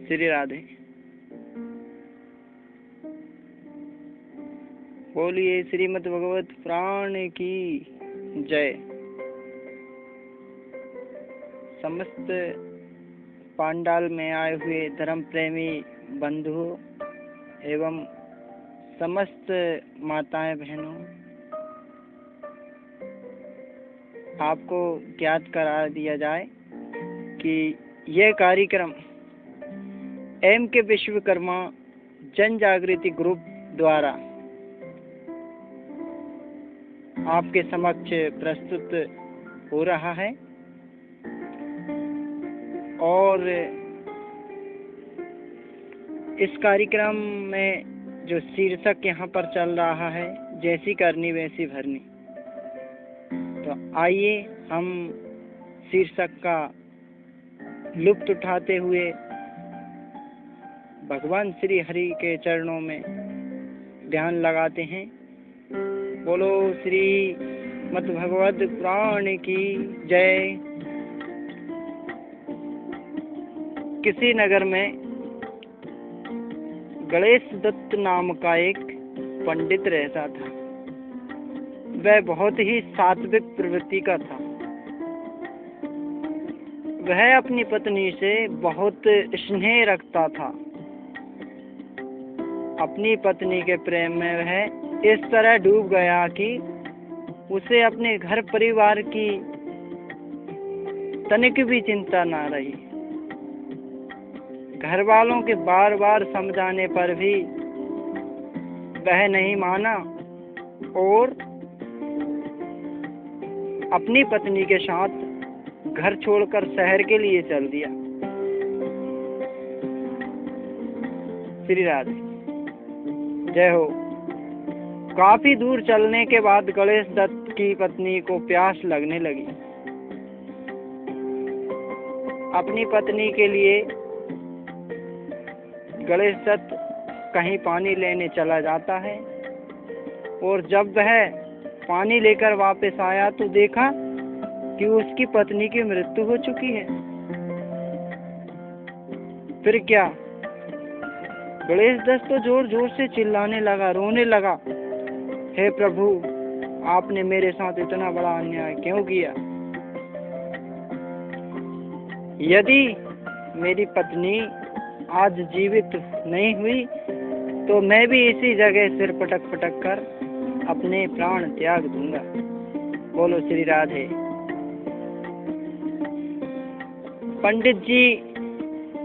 श्री राधे। बोलिए श्रीमद् भगवत पुराण की जय। समस्त पांडाल में आए हुए धर्म प्रेमी बंधुओं एवं समस्त माताएं बहनों, आपको ज्ञात करा दिया जाए कि यह कार्यक्रम M.K. विश्वकर्मा जन जागृति ग्रुप द्वारा आपके समक्ष प्रस्तुत हो रहा है और इस कार्यक्रम में जो शीर्षक यहाँ पर चल रहा है, जैसी करनी वैसी भरनी। तो आइए हम शीर्षक का लुत्फ उठाते हुए भगवान श्री हरि के चरणों में ध्यान लगाते हैं। बोलो श्रीमद् भगवत पुराण की जय। किसी नगर में गणेश दत्त नाम का एक पंडित रहता था। वह बहुत ही सात्विक प्रवृत्ति का था। वह अपनी पत्नी से बहुत स्नेह रखता था। अपनी पत्नी के प्रेम में वह इस तरह डूब गया कि उसे अपने घर परिवार की तनिक भी चिंता न रही। घर वालों के बार बार समझाने पर भी वह नहीं माना और अपनी पत्नी के साथ घर छोड़कर शहर के लिए चल दिया। श्री राधे जय हो। काफी दूर चलने के बाद गणेश दत्त की पत्नी को प्यास लगने लगी। अपनी पत्नी के लिए गणेश दत्त कहीं पानी लेने चला जाता है और जब वह पानी लेकर वापस आया तो देखा कि उसकी पत्नी की मृत्यु हो चुकी है। फिर क्या? गणेश दत्त तो जोर जोर से चिल्लाने लगा, रोने लगा, हे प्रभु, आपने मेरे साथ इतना बड़ा अन्याय क्यों किया? यदि मेरी पत्नी आज जीवित नहीं हुई तो मैं भी इसी जगह सिर पटक पटक कर अपने प्राण त्याग दूंगा। बोलो श्री राधे। पंडित जी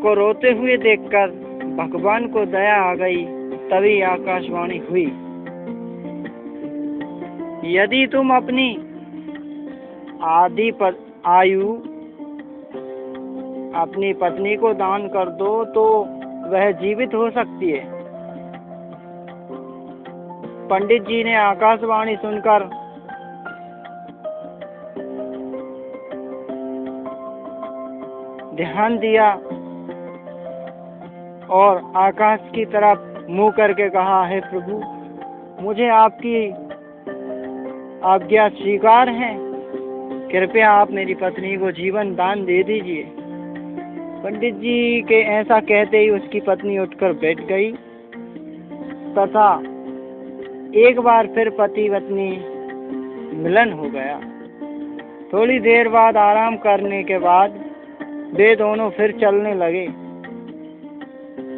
को रोते हुए देखकर भगवान को दया आ गई। तभी आकाशवाणी हुई, यदि तुम अपनी आधी आयु अपनी पत्नी को दान कर दो तो वह जीवित हो सकती है। पंडित जी ने आकाशवाणी सुनकर ध्यान दिया और आकाश की तरफ मुंह करके कहा, हे प्रभु, मुझे आपकी आज्ञा स्वीकार है। कृपया आप मेरी पत्नी को जीवन दान दे दीजिए। पंडित जी के ऐसा कहते ही उसकी पत्नी उठकर बैठ गई तथा एक बार फिर पति पत्नी मिलन हो गया। थोड़ी देर बाद आराम करने के बाद वे दोनों फिर चलने लगे।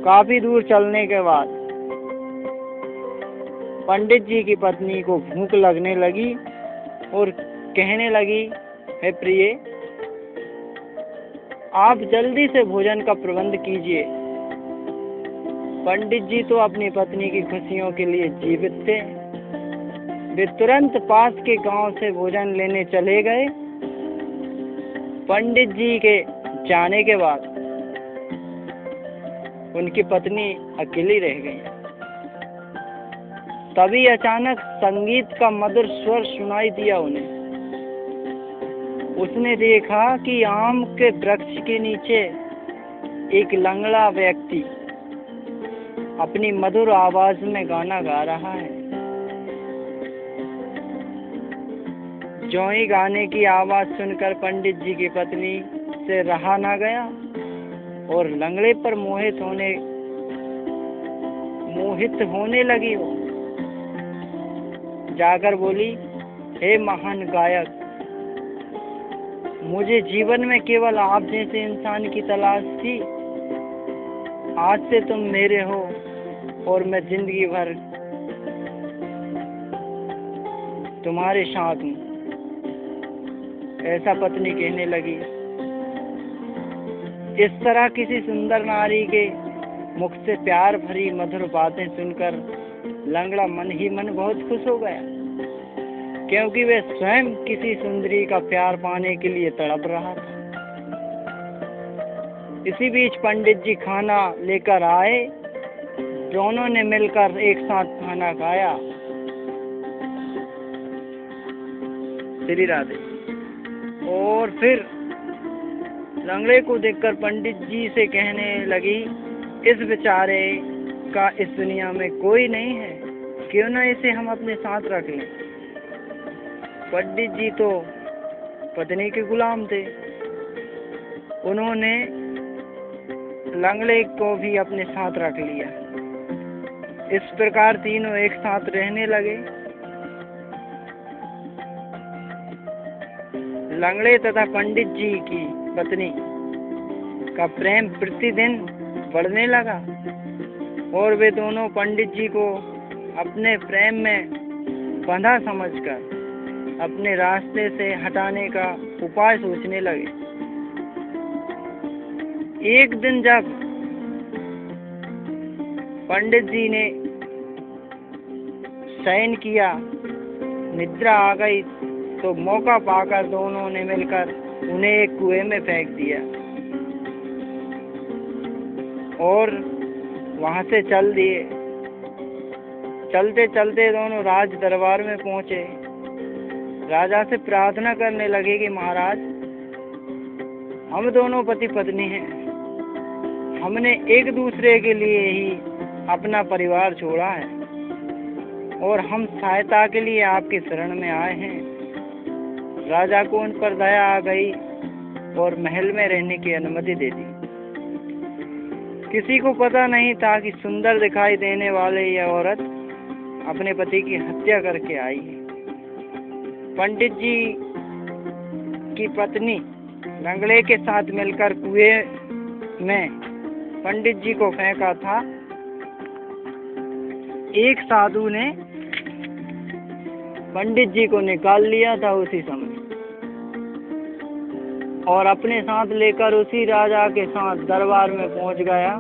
काफी दूर चलने के बाद पंडित जी की पत्नी को भूख लगने लगी और कहने लगी, हे प्रिय, आप जल्दी से भोजन का प्रबंध कीजिए। पंडित जी तो अपनी पत्नी की खुशियों के लिए जीवित थे। वे तुरंत पास के गांव से भोजन लेने चले गए। पंडित जी के जाने के बाद उनकी पत्नी अकेली रह गई। तभी अचानक संगीत का मधुर स्वर सुनाई दिया उन्हें। उसने देखा कि आम के वृक्ष के नीचे एक लंगड़ा व्यक्ति अपनी मधुर आवाज में गाना गा रहा है। ज्यों ही गाने की आवाज सुनकर पंडित जी की पत्नी से रहा ना गया। और लंगड़े पर मोहित होने लगी वो। जाकर बोली, हे महान गायक, मुझे जीवन में केवल आप जैसे इंसान की तलाश थी। आज से तुम मेरे हो और मैं जिंदगी भर तुम्हारे साथ हूँ। ऐसा पत्नी कहने लगी। इस तरह किसी सुंदर नारी के मुख से प्यार भरी मधुर बातें सुनकर लंगड़ा मन ही मन बहुत खुश हो गया, क्योंकि वह स्वयं किसी सुंदरी का प्यार पाने के लिए तड़प रहा था। इसी बीच पंडित जी खाना लेकर आए। दोनों ने मिलकर एक साथ खाना खाया। श्री राधे। और फिर लंगड़े को देखकर पंडित जी से कहने लगी, इस बेचारे का इस दुनिया में कोई नहीं है, क्यों ना इसे हम अपने साथ रख लें। पंडित जी तो पत्नी के गुलाम थे। उन्होंने लंगड़े को भी अपने साथ रख लिया। इस प्रकार तीनों एक साथ रहने लगे। लंगड़े तथा पंडित जी की पत्नी का प्रेम प्रतिदिन बढ़ने लगा और वे दोनों पंडित जी को अपने प्रेम में बंधा समझकर अपने रास्ते से हटाने का उपाय सोचने लगे। एक दिन जब पंडित जी ने शयन किया, निद्रा आ गई, तो मौका पाकर दोनों ने मिलकर उन्हें एक कुएं में फेंक दिया और वहां से चल दिए। चलते चलते दोनों राज दरबार में पहुंचे। राजा से प्रार्थना करने लगे कि महाराज, हम दोनों पति पत्नी हैं। हमने एक दूसरे के लिए ही अपना परिवार छोड़ा है और हम सहायता के लिए आपकी शरण में आए हैं। राजा को उन पर दया आ गई और महल में रहने की अनुमति दे दी। किसी को पता नहीं था कि सुंदर दिखाई देने वाले यह औरत अपने पति की हत्या करके आई है। पंडित जी की पत्नी लंगड़े के साथ मिलकर कुएं में पंडित जी को फेंका था। एक साधु ने पंडित जी को निकाल लिया था उसी समय और अपने साथ लेकर उसी राजा के साथ दरबार में पहुंच गया,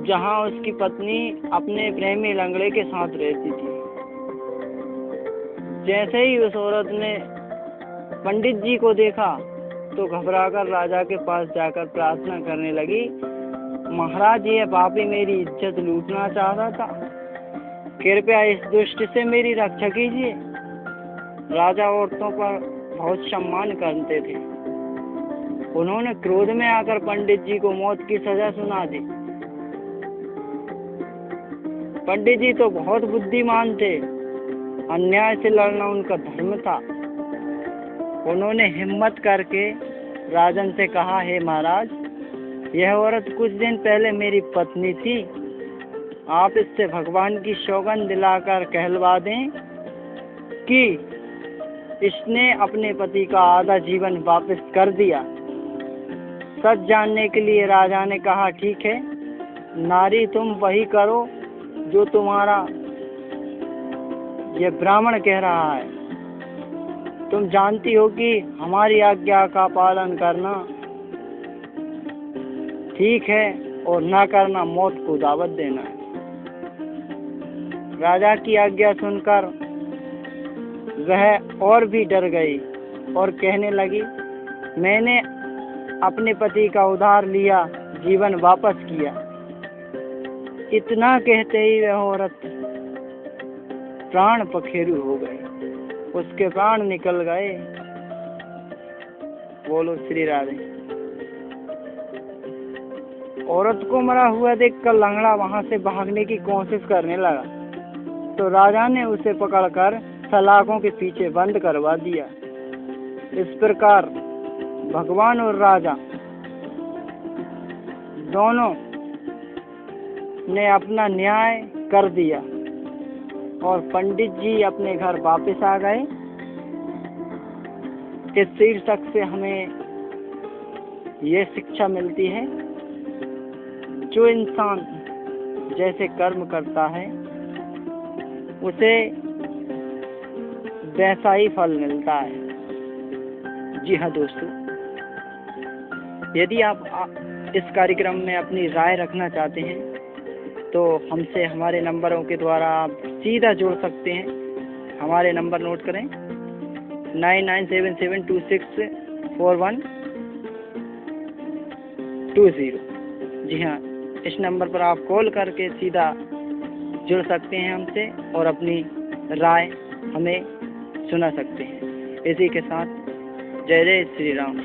जहां उसकी पत्नी अपने प्रेमी लंगड़े के साथ रहती थी। जैसे ही उस औरत ने पंडित जी को देखा तो घबराकर राजा के पास जाकर प्रार्थना करने लगी, महाराज, यह पापी मेरी इज्जत लूटना चाहता था, कृपया इस दुष्ट से मेरी रक्षा कीजिए। राजा औरतों पर बहुत सम्मान करते थे। उन्होंने क्रोध में आकर पंडित जी को मौत की सजा सुना दी। पंडित जी तो बहुत बुद्धिमान थे, अन्याय से लड़ना उनका धर्म था। उन्होंने हिम्मत करके राजन से कहा, हे महाराज, यह औरत कुछ दिन पहले मेरी पत्नी थी। आप इससे भगवान की सौगंध दिलाकर कहलवा दें कि इसने अपने पति का आधा जीवन वापस कर दिया। सच जानने के लिए राजा ने कहा, ठीक है नारी, तुम वही करो जो तुम्हारा यह ब्राह्मण कह रहा है। तुम जानती हो कि हमारी आज्ञा का पालन करना ठीक है और ना करना मौत को दावत देना है। राजा की आज्ञा सुनकर वह और भी डर गई और कहने लगी, मैंने अपने पति का उधार लिया, जीवन वापस किया। इतना कहते ही वह औरत प्राण पखेरु हो गई, उसके प्राण निकल गए। बोलो श्री राधे। औरत को मरा हुआ देखकर लंगड़ा वहां से भागने की कोशिश करने लगा, तो राजा ने उसे पकड़कर सलाखों के पीछे बंद करवा दिया। इस प्रकार भगवान और राजा दोनों ने अपना न्याय कर दिया और पंडित जी अपने घर वापस आ गए। इस शीर्षक से हमें ये शिक्षा मिलती है, जो इंसान जैसे कर्म करता है उसे वैसा ही फल मिलता है। जी हाँ दोस्तों, यदि आप इस कार्यक्रम में अपनी राय रखना चाहते हैं तो हमसे हमारे नंबरों के द्वारा आप सीधा जुड़ सकते हैं। हमारे नंबर नोट करें 9977264120। जी हाँ, इस नंबर पर आप कॉल करके सीधा जुड़ सकते हैं हमसे और अपनी राय हमें सुना सकते हैं। इसी के साथ जय जय श्री राम।